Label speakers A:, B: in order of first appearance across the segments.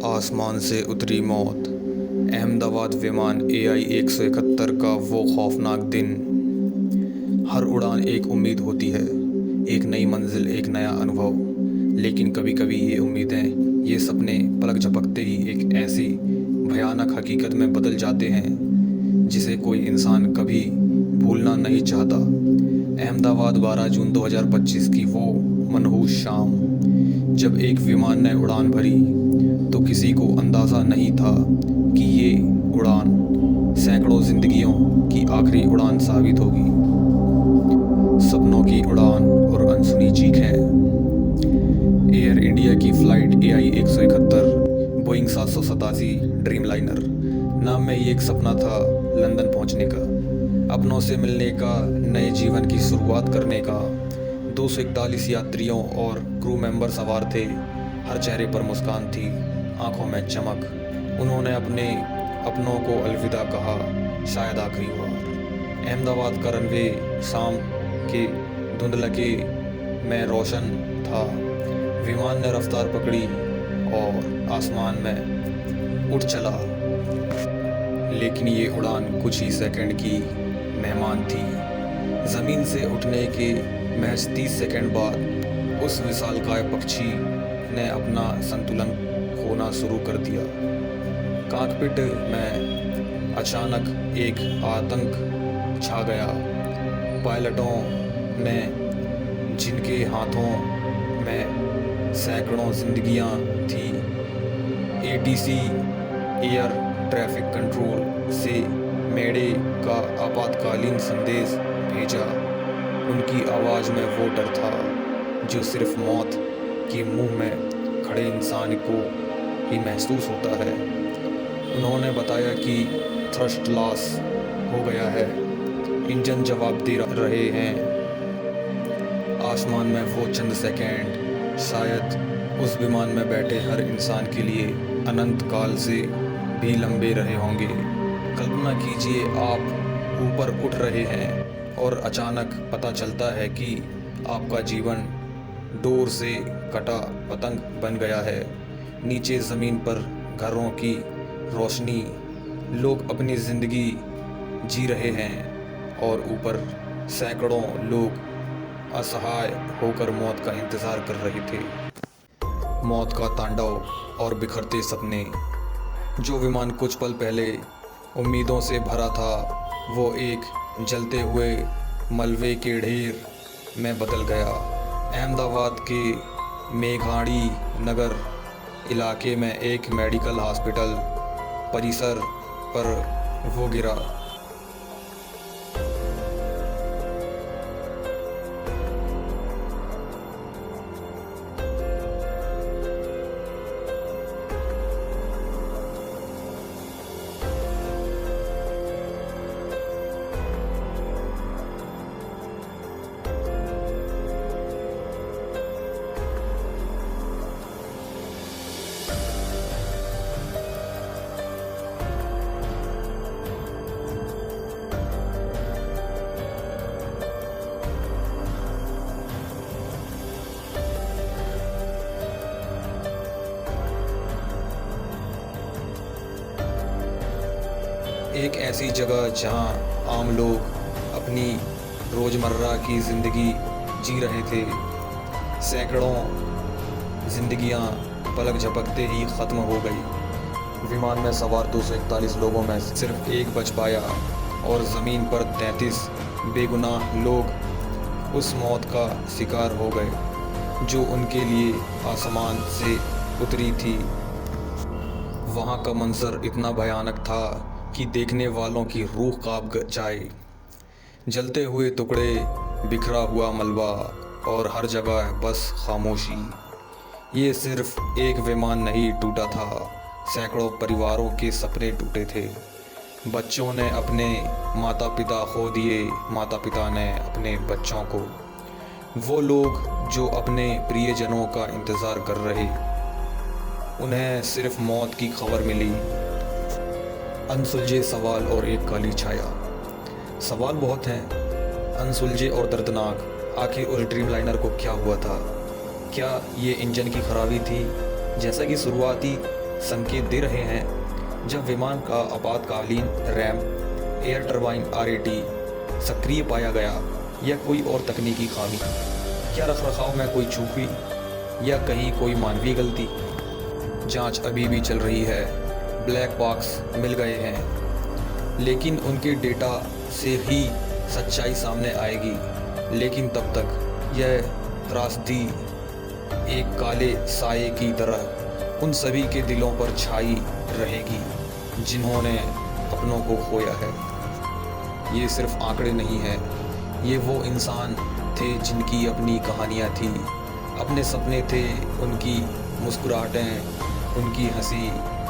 A: आसमान से उतरी मौत। अहमदाबाद विमान AI 171 का वो खौफनाक दिन। हर उड़ान एक उम्मीद होती है, एक नई मंजिल, एक नया अनुभव। लेकिन कभी कभी ये उम्मीदें, ये सपने पलक झपकते ही एक ऐसी भयानक हकीकत में बदल जाते हैं जिसे कोई इंसान कभी भूलना नहीं चाहता। अहमदाबाद 12 जून 2025 की वो मनहूस शाम, जब एक विमान ने उड़ान भरी, तो किसी को अंदाज़ा नहीं था कि ये उड़ान सैकड़ों जिंदगियों की आखिरी उड़ान साबित होगी। सपनों की उड़ान और अनसुनी चीखें। एयर इंडिया की flight AI 171 Boeing 787 dream liner नाम में ये एक सपना था लंदन पहुंचने का, अपनों से मिलने का, नए जीवन की शुरुआत करने का। 241 यात्रियों और क्रू मेंबर सवार थे। हर चेहरे पर मुस्कान थी, आंखों में चमक। उन्होंने अपने अपनों को अलविदा कहा, शायद आखिरी बार। अहमदाबाद का रनवे शाम के धुंधलके में रोशन था। विमान ने रफ्तार पकड़ी और आसमान में उड़ चला। लेकिन ये उड़ान कुछ ही सेकंड की मेहमान थी। ज़मीन से उठने के महज 30 सेकंड बाद उस विशालकाय पक्षी ने अपना संतुलन खोना शुरू कर दिया। कॉकपिट में अचानक एक आतंक छा गया। पायलटों ने, जिनके हाथों में सैकड़ों जिंदगियां थी, ATC एयर ट्रैफिक कंट्रोल से मेडे का आपातकालीन संदेश भेजा। उनकी आवाज़ में वो डर था जो सिर्फ मौत के मुंह में खड़े इंसान को ही महसूस होता है। उन्होंने बताया कि थ्रस्ट लॉस हो गया है, इंजन जवाब दे रहे हैं। आसमान में वो चंद सेकंड शायद उस विमान में बैठे हर इंसान के लिए अनंत काल से भी लंबे रहे होंगे। कल्पना कीजिए, आप ऊपर उठ रहे हैं और अचानक पता चलता है कि आपका जीवन डोर से कटा पतंग बन गया है। नीचे ज़मीन पर घरों की रोशनी, लोग अपनी ज़िंदगी जी रहे हैं और ऊपर सैकड़ों लोग असहाय होकर मौत का इंतज़ार कर रहे थे। मौत का तांडव और बिखरते सपने। जो विमान कुछ पल पहले उम्मीदों से भरा था, वो एक जलते हुए मलबे के ढेर में बदल गया। अहमदाबाद के मेघाड़ी नगर इलाके में एक मेडिकल हॉस्पिटल परिसर पर वो गिरा। एक ऐसी जगह जहां आम लोग अपनी रोज़मर्रा की ज़िंदगी जी रहे थे। सैकड़ों जिंदगियां पलक झपकते ही ख़त्म हो गई। विमान में सवार 241 लोगों में सिर्फ एक बच पाया और ज़मीन पर 33 बेगुनाह लोग उस मौत का शिकार हो गए जो उनके लिए आसमान से उतरी थी। वहाँ का मंजर इतना भयानक था कि देखने वालों की रूह कांप जाए। जलते हुए टुकड़े, बिखरा हुआ मलबा और हर जगह बस खामोशी। ये सिर्फ एक विमान नहीं टूटा था, सैकड़ों परिवारों के सपने टूटे थे। बच्चों ने अपने माता पिता खो दिए, माता पिता ने अपने बच्चों को। वो लोग जो अपने प्रियजनों का इंतज़ार कर रहे, उन्हें सिर्फ मौत की खबर मिली। अनसुलझे सवाल और एक काली छाया। सवाल बहुत हैं, अनसुलझे और दर्दनाक। आखिर उस ड्रीम लाइनर को क्या हुआ था? क्या ये इंजन की खराबी थी जैसा कि शुरुआती संकेत दे रहे हैं, जब विमान का आपातकालीन रैंप एयर टरबाइन RAT सक्रिय पाया गया या कोई और तकनीकी खामी, क्या रखरखाव में कोई चूक हुई या कहीं कोई मानवीय गलती? जांच अभी भी चल रही है। ब्लैक बॉक्स मिल गए हैं, लेकिन उनके डेटा से ही सच्चाई सामने आएगी। लेकिन तब तक यह त्रासदी एक काले साये की तरह उन सभी के दिलों पर छाई रहेगी जिन्होंने अपनों को खोया है। ये सिर्फ आंकड़े नहीं हैं, ये वो इंसान थे जिनकी अपनी कहानियाँ थी, अपने सपने थे, उनकी मुस्कुराहटें, उनकी हंसी,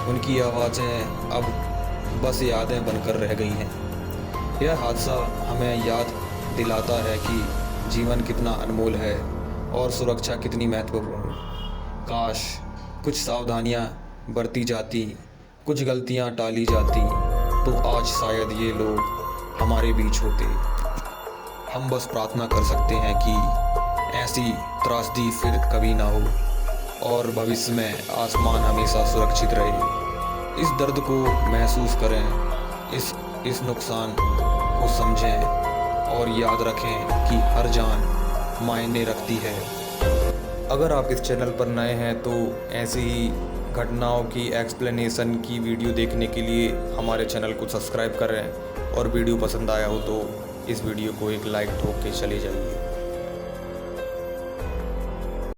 A: उनकी आवाज़ें अब बस यादें बनकर रह गई हैं। यह हादसा हमें याद दिलाता है कि जीवन कितना अनमोल है और सुरक्षा कितनी महत्वपूर्ण। काश कुछ सावधानियां बरती जाती, कुछ गलतियां टाली जाती, तो आज शायद ये लोग हमारे बीच होते। हम बस प्रार्थना कर सकते हैं कि ऐसी त्रासदी फिर कभी ना हो और भविष्य में आसमान हमेशा सुरक्षित रहे। इस दर्द को महसूस करें, इस नुकसान को समझें और याद रखें कि हर जान मायने रखती है। अगर आप इस चैनल पर नए हैं तो ऐसी ही घटनाओं की एक्सप्लेनेशन की वीडियो देखने के लिए हमारे चैनल को सब्सक्राइब करें और वीडियो पसंद आया हो तो इस वीडियो को एक लाइक ठोक के चले जाइए।